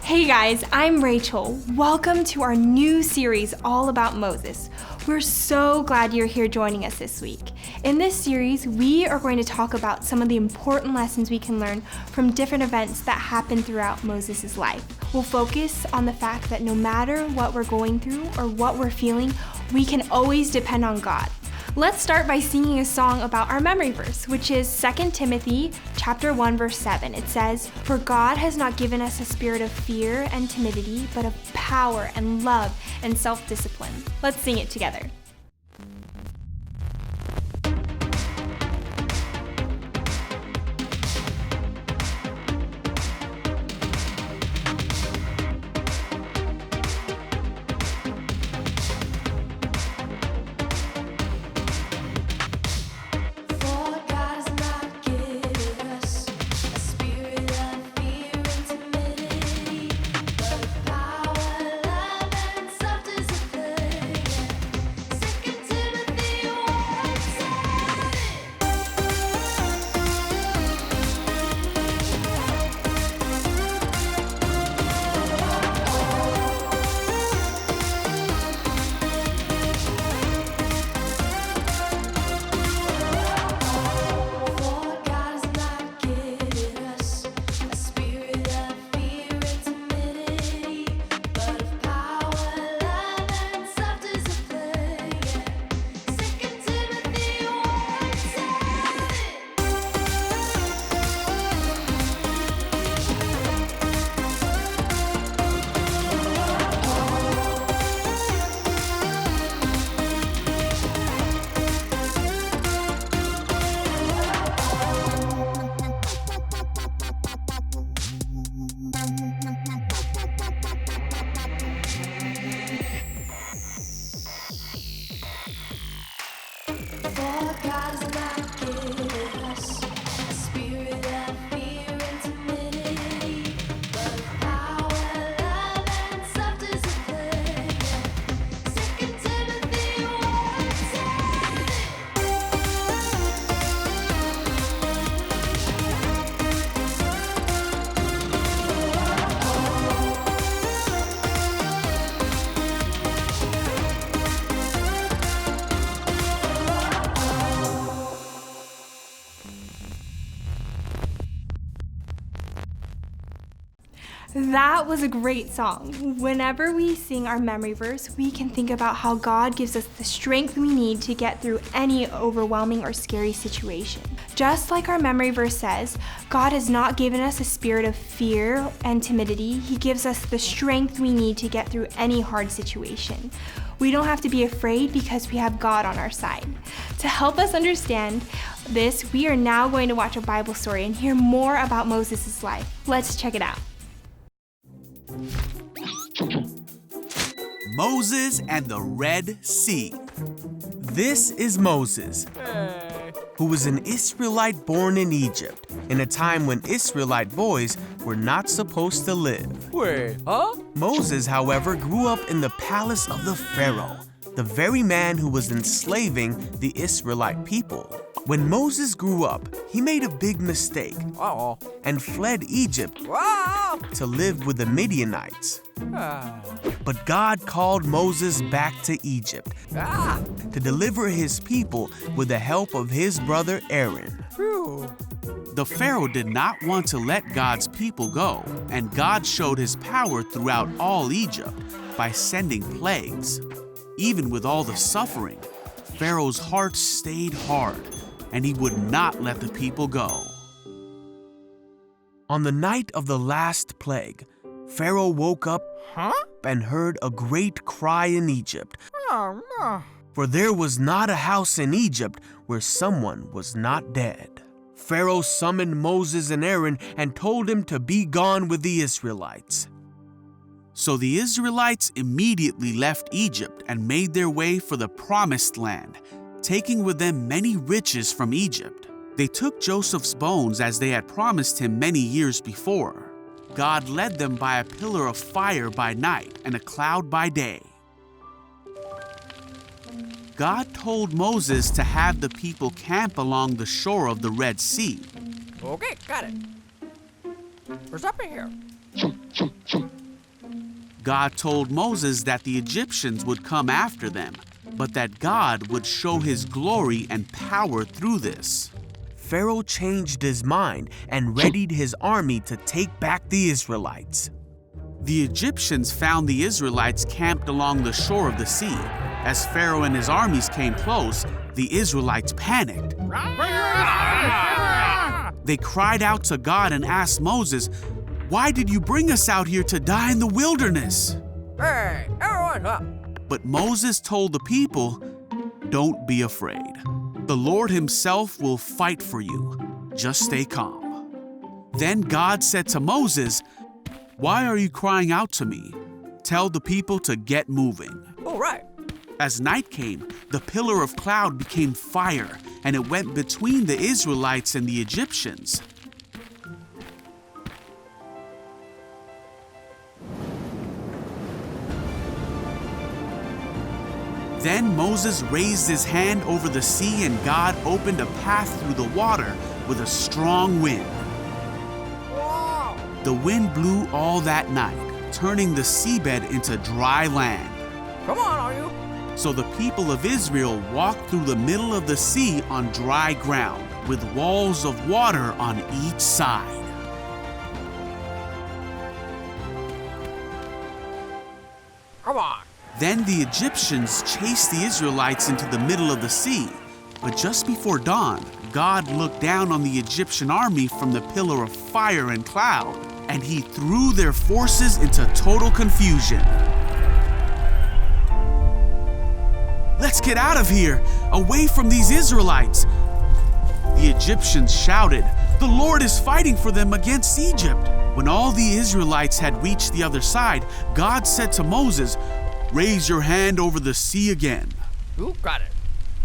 Hey guys, I'm Rachel. Welcome to our new series all about Moses. We're so glad you're here joining us this week. In this series, we are going to talk about some of the important lessons we can learn from different events that happened throughout Moses' life. We'll focus on the fact that no matter what we're going through or what we're feeling, we can always depend on God. Let's start by singing a song about our memory verse, which is 2 Timothy chapter 1, verse 7. It says, "For God has not given us a spirit of fear and timidity, but of power and love and self-discipline." Let's sing it together. That was a great song. Whenever we sing our memory verse, we can think about how God gives us the strength we need to get through any overwhelming or scary situation. Just like our memory verse says, God has not given us a spirit of fear and timidity. He gives us the strength we need to get through any hard situation. We don't have to be afraid because we have God on our side. To help us understand this, we are now going to watch a Bible story and hear more about Moses' life. Let's check it out. Moses and the Red Sea. This is Moses, who was an Israelite born in Egypt in a time when Israelite boys were not supposed to live. Wait, huh? Moses, however, grew up in the palace of the Pharaoh, the very man who was enslaving the Israelite people. When Moses grew up, he made a big mistake and fled Egypt to live with the Midianites. But God called Moses back to Egypt to deliver his people with the help of his brother Aaron. The Pharaoh did not want to let God's people go, and God showed his power throughout all Egypt by sending plagues. Even with all the suffering, Pharaoh's heart stayed hard, and he would not let the people go. On the night of the last plague, Pharaoh woke up and heard a great cry in Egypt. For there was not a house in Egypt where someone was not dead. Pharaoh summoned Moses and Aaron and told him to be gone with the Israelites. So the Israelites immediately left Egypt and made their way for the Promised Land, taking with them many riches from Egypt. They took Joseph's bones as they had promised him many years before. God led them by a pillar of fire by night and a cloud by day. God told Moses to have the people camp along the shore of the Red Sea. Okay, got it. There's something here. God told Moses that the Egyptians would come after them, but that God would show his glory and power through this. Pharaoh changed his mind and readied his army to take back the Israelites. The Egyptians found the Israelites camped along the shore of the sea. As Pharaoh and his armies came close, the Israelites panicked. They cried out to God and asked Moses, "Why did you bring us out here to die in the wilderness?" Hey, everyone up! But Moses told the people, "Don't be afraid. The Lord himself will fight for you. Just stay calm." Then God said to Moses, "Why are you crying out to me? Tell the people to get moving." All right. As night came, the pillar of cloud became fire, and it went between the Israelites and the Egyptians. Then Moses raised his hand over the sea, and God opened a path through the water with a strong wind. Wow. The wind blew all that night, turning the seabed into dry land. Come on, are you? So the people of Israel walked through the middle of the sea on dry ground, with walls of water on each side. Come on. Then the Egyptians chased the Israelites into the middle of the sea. But just before dawn, God looked down on the Egyptian army from the pillar of fire and cloud, and he threw their forces into total confusion. "Let's get out of here, away from these Israelites!" The Egyptians shouted, "The Lord is fighting for them against Egypt." When all the Israelites had reached the other side, God said to Moses, "Raise your hand over the sea again." You got it.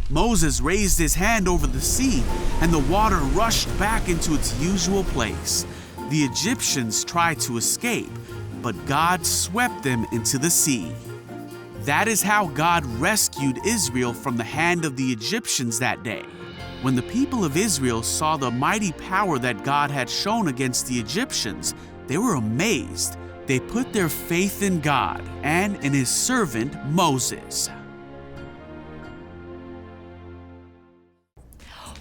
Moses raised his hand over the sea, and the water rushed back into its usual place. The Egyptians tried to escape, but God swept them into the sea. That is how God rescued Israel from the hand of the Egyptians that day. When the people of Israel saw the mighty power that God had shown against the Egyptians, they were amazed. They put their faith in God and in his servant Moses.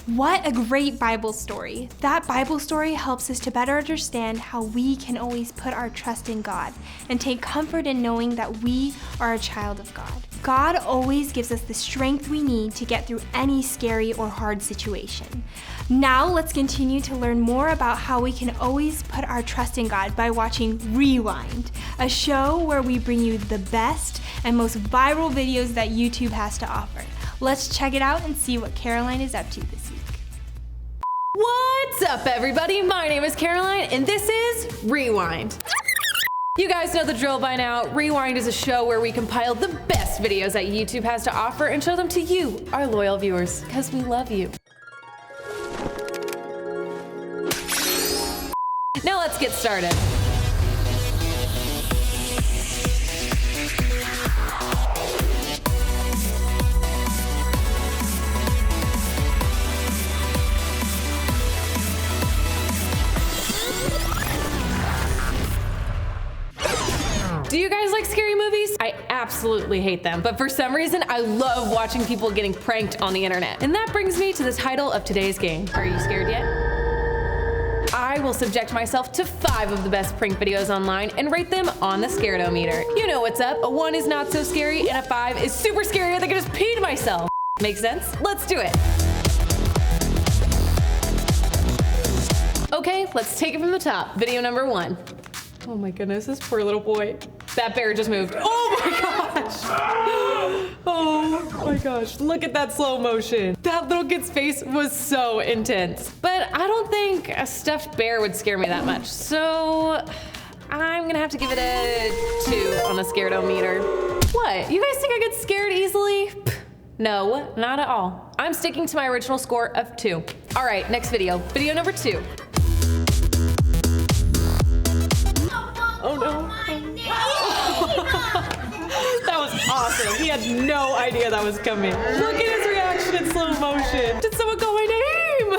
What a great Bible story. That Bible story helps us to better understand how we can always put our trust in God and take comfort in knowing that we are a child of God. God always gives us the strength we need to get through any scary or hard situation. Now let's continue to learn more about how we can always put our trust in God by watching Rewind, a show where we bring you the best and most viral videos that YouTube has to offer. Let's check it out and see what Caroline is up to this week. What's up, everybody? My name is Caroline, and this is Rewind. You guys know the drill by now. Rewind is a show where we compile the best videos that YouTube has to offer and show them to you, our loyal viewers, because we love you. Now let's get started. Do you guys like scary movies? I absolutely hate them, but for some reason, I love watching people getting pranked on the internet. And that brings me to the title of today's game. Are you scared yet? I will subject myself to 5 of the best prank videos online and rate them on the Scaredometer. You know what's up. A 1 is not so scary and a 5 is super scary. I think I just peed myself. Makes sense? Let's do it. Okay, let's take it from the top. Video number 1. Oh my goodness, this poor little boy. That bear just moved. Oh my gosh! Oh my gosh, look at that slow motion. That little kid's face was so intense. But I don't think a stuffed bear would scare me that much. So I'm gonna have to give it a 2 on the Scaredometer. What, you guys think I get scared easily? No, not at all. I'm sticking to my original score of 2. All right, next video. Video number 2. Oh no. That was awesome. He had no idea that was coming. Look at his reaction in slow motion. Did someone call my name?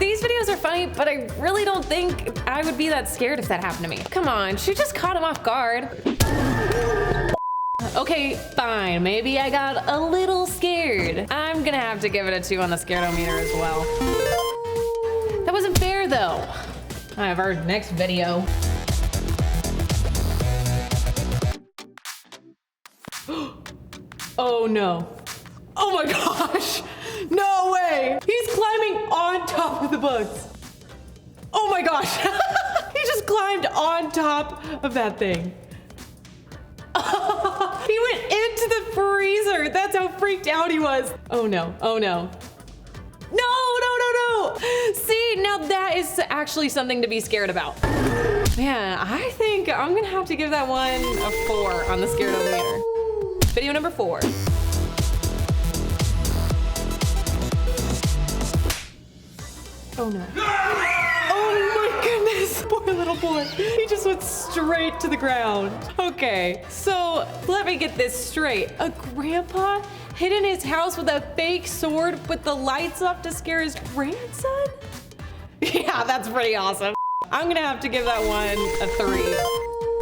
These videos are funny, but I really don't think I would be that scared if that happened to me. Come on, she just caught him off guard. Okay, fine. Maybe I got a little scared. I'm gonna have to give it a 2 on the scaredometer as well. That wasn't fair though. I have our next video. Oh no. Oh my gosh. No way. He's climbing on top of the bugs. Oh my gosh. He just climbed on top of that thing. He went into the freezer. That's how freaked out he was. Oh no. Oh no. No. See, now that is actually something to be scared about. Man, I think I'm gonna have to give that one a 4 on the scaredometer. Video number 4. Oh no. Oh my goodness, poor little boy. He just went straight to the ground. Okay, so let me get this straight. A grandpa hid in his house with a fake sword with the lights off to scare his grandson? Yeah, that's pretty awesome. I'm gonna have to give that one a 3.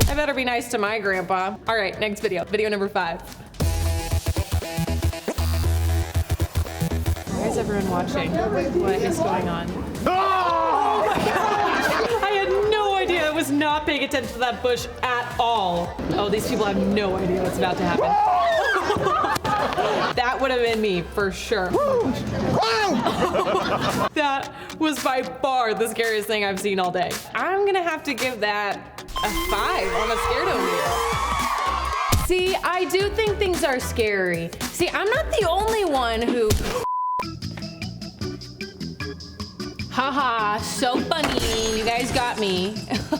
I better be nice to my grandpa. All right, next video. Video number 5. Why is everyone watching? What is going on? Oh my gosh! I had no idea. I was not paying attention to that bush at all. Oh, these people have no idea what's about to happen. That would have been me for sure. That was by far the scariest thing I've seen all day. I'm gonna have to give that a 5 on the scaredometer. See, I do think things are scary. See, I'm not the only one who... Haha, so funny. You guys got me.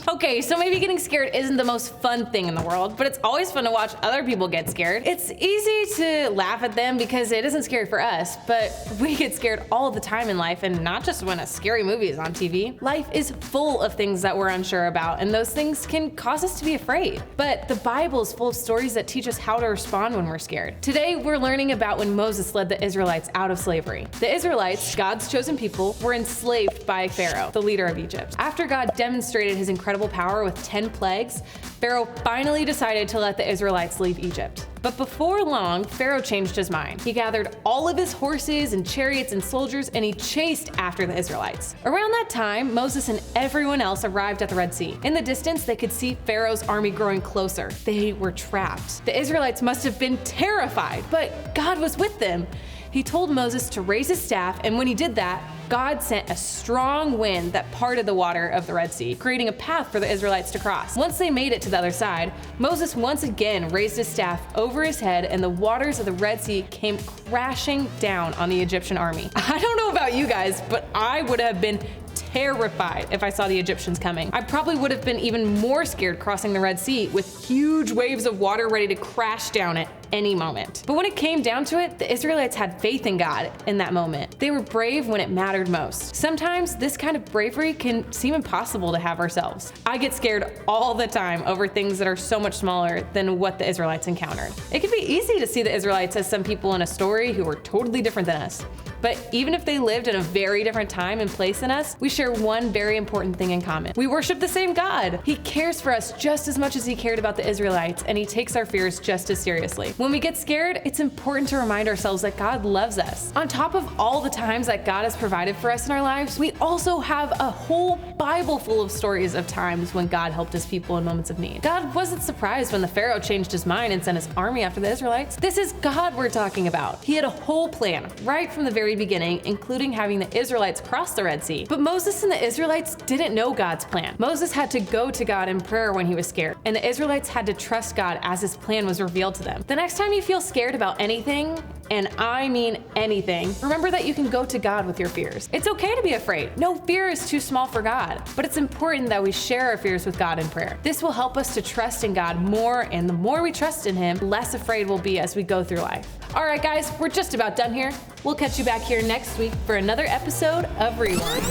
Okay, so maybe getting scared isn't the most fun thing in the world, but it's always fun to watch other people get scared. It's easy to laugh at them because it isn't scary for us, but we get scared all the time in life, and not just when a scary movie is on TV. Life is full of things that we're unsure about, and those things can cause us to be afraid. But the Bible is full of stories that teach us how to respond when we're scared. Today, we're learning about when Moses led the Israelites out of slavery. The Israelites, God's chosen people, were enslaved by Pharaoh, the leader of Egypt. After God demonstrated his incredible power with 10 plagues, Pharaoh finally decided to let the Israelites leave Egypt. But before long, Pharaoh changed his mind. He gathered all of his horses and chariots and soldiers, and he chased after the Israelites. Around that time, Moses and everyone else arrived at the Red Sea. In the distance, they could see Pharaoh's army growing closer. They were trapped. The Israelites must have been terrified, but God was with them. He told Moses to raise his staff, and when he did that, God sent a strong wind that parted the water of the Red Sea, creating a path for the Israelites to cross. Once they made it to the other side, Moses once again raised his staff over his head, and the waters of the Red Sea came crashing down on the Egyptian army. I don't know about you guys, but I would have been terrified if I saw the Egyptians coming. I probably would have been even more scared crossing the Red Sea with huge waves of water ready to crash down at any moment. But when it came down to it, the Israelites had faith in God in that moment. They were brave when it mattered most. Sometimes this kind of bravery can seem impossible to have ourselves. I get scared all the time over things that are so much smaller than what the Israelites encountered. It can be easy to see the Israelites as some people in a story who were totally different than us. But even if they lived in a very different time and place than us, we share one very important thing in common. We worship the same God. He cares for us just as much as he cared about the Israelites, and he takes our fears just as seriously. When we get scared, it's important to remind ourselves that God loves us. On top of all the times that God has provided for us in our lives, we also have a whole Bible full of stories of times when God helped his people in moments of need. God wasn't surprised when the Pharaoh changed his mind and sent his army after the Israelites. This is God we're talking about. He had a whole plan right from the very beginning, including having the Israelites cross the Red Sea. But Moses and the Israelites didn't know God's plan. Moses had to go to God in prayer when he was scared, and the Israelites had to trust God as his plan was revealed to them. The next time you feel scared about anything, and I mean anything, remember that you can go to God with your fears. It's okay to be afraid. No fear is too small for God, but it's important that we share our fears with God in prayer. This will help us to trust in God more, and the more we trust in him, less afraid we'll be as we go through life. All right, guys, we're just about done here. We'll catch you back here next week for another episode of Rewind.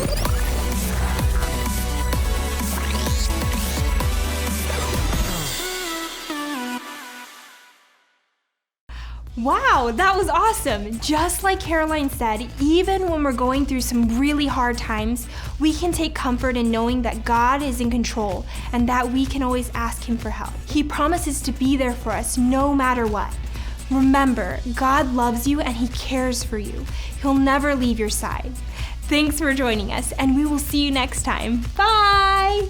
Wow, that was awesome. Just like Caroline said, even when we're going through some really hard times, we can take comfort in knowing that God is in control and that we can always ask Him for help. He promises to be there for us no matter what. Remember, God loves you and He cares for you. He'll never leave your side. Thanks for joining us, and we will see you next time. Bye!